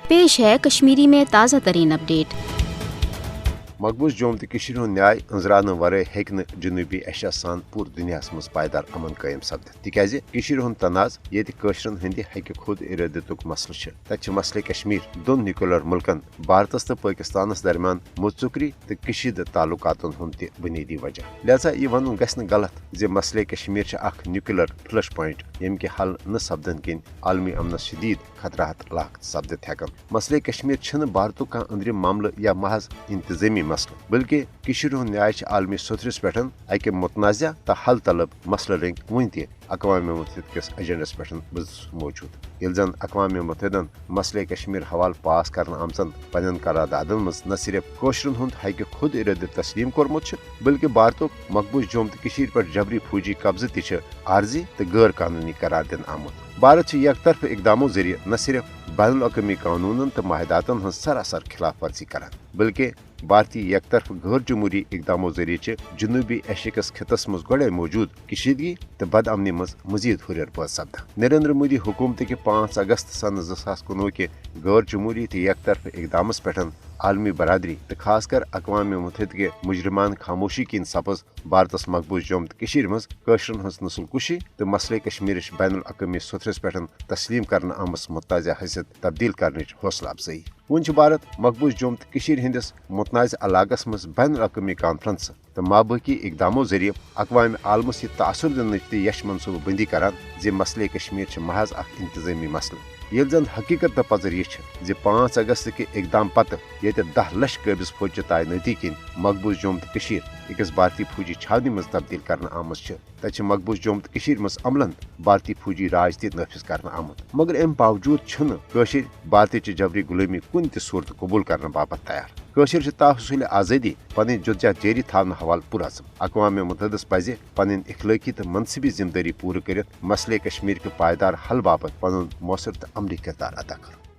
पेश है कश्मीरी में ताज़ा तरीन अपडेट। मकबूज जोम तो न्याय अंजरान वर हेक्न जनूबी एशिया सान पूर दुनिया मज पायदार अमन कायम सपदित तिकाज हुंद तनाज ये कशरन हंद हेक्य खुद इरादतुक मसल तत मसले कश्मीर दोन न्यूक्लियर मुल्कन भारतस तो पाकिस्तानस दरमियान मुतसुकरी तो कशीद ताल्लुकातन हुंद तह बुनियादी वजह लिहाजा यह वन गल गलत जे मसले कश्मीर न्यूक्लियर फ्लश पॉइंट यम के हल न सपदन किन आलमी अमनस शदीद खतरात लाक सपदित हेकन। मसले कश्मीर भारतुक कह अंदरिम मामल या महज इंतजामी मसल बल्कि न्याय आलमी सतरस पे अकि मुतनाज़ा तो हल तलब मसल रंग वन अक़वाम मुत्तहिदा किस एजेंडस पे मौजूद ये जन अक़वाम मुत्तहिदन मसले कश्मीर हवाल पास कर आमचन पन्न करारदादन मज न सिर्फ कोशरन हुंद हक खुद इरादत तस्लीम कोरमुत बल्कि भारतुक मकबूज जोम तो पे जबरी फौजी कब्जे तह आर्जी तो गैर कानूनी करार दिन आमुत। भारत यकतरफ इकदामों जरिए न सिर्फ बैनुल अक़वामी कानूनन तो माहिदातन हज सरासर खिलाफ वर्जी करान बल्कि भारतीय यकतरफ गैर जमहूरी इकदामों जरिए जनूबी एशिया खितस मज गो मौजूद कशीदगी तो बदअमनी मज मजीद हुरियर पद सपदा। नरेंद्र मोदी हुकूमत के 5 अगस्त सन 2019 के गैर जमहूरी तो यकतरफ इकदामस पे आलमी बरादरी तो खासकर अक़वाम मुत्तहिदा के मुजरिमान खामोशी किन सपज भारतस मकबूज जोम तो मज कशरन हज नस्ल कुशी तो मसले कश्मीर बैनुल अक़वामी सतरस पे तस्लीम कर आमस मुतनाज़ा हैसियत तब्दील करने हौसला अफजाई। वन भारत मकबूज जोम तो हंदिस मुतनाज़ इलाकस मज बैनुल अक़वामी कॉन्फ्रेंस तो माबाकी इकदामों जरिए अक़वाम आलमस यह तासुर दिन यश मनसूबा बंदी करान जे मसले कश्मीर महज अख इंतजामी मसल ये जन हकीकत पजर यह 5 अगस्त के इकदाम पत ये 10 लाख कबिज फौज तैनाती किन मकबूज जोम तो अकिस भारतीय फौजी छावनी मज तब्दील कर आम तत मकबूज जोम तो मज अमलन भारतीय फौजी राज तह नाफिज कर आमुत मगर अम बावजूद भारतीय जबरी गुलामी कुन त सूरत कबूल करने बाबत तैयार। कशर ताहसूल आज़ादी पन जदोजहद जारी थावन हवाल पुरज़म अक़वाम मुत्तहिदस पज़ पन इखलाकी तो मनसबी जिम्मेदारी पूरा कर मसले कश्मीर के पायदार हल बाबत पन मौसर तो अमली किरदार अदा कर।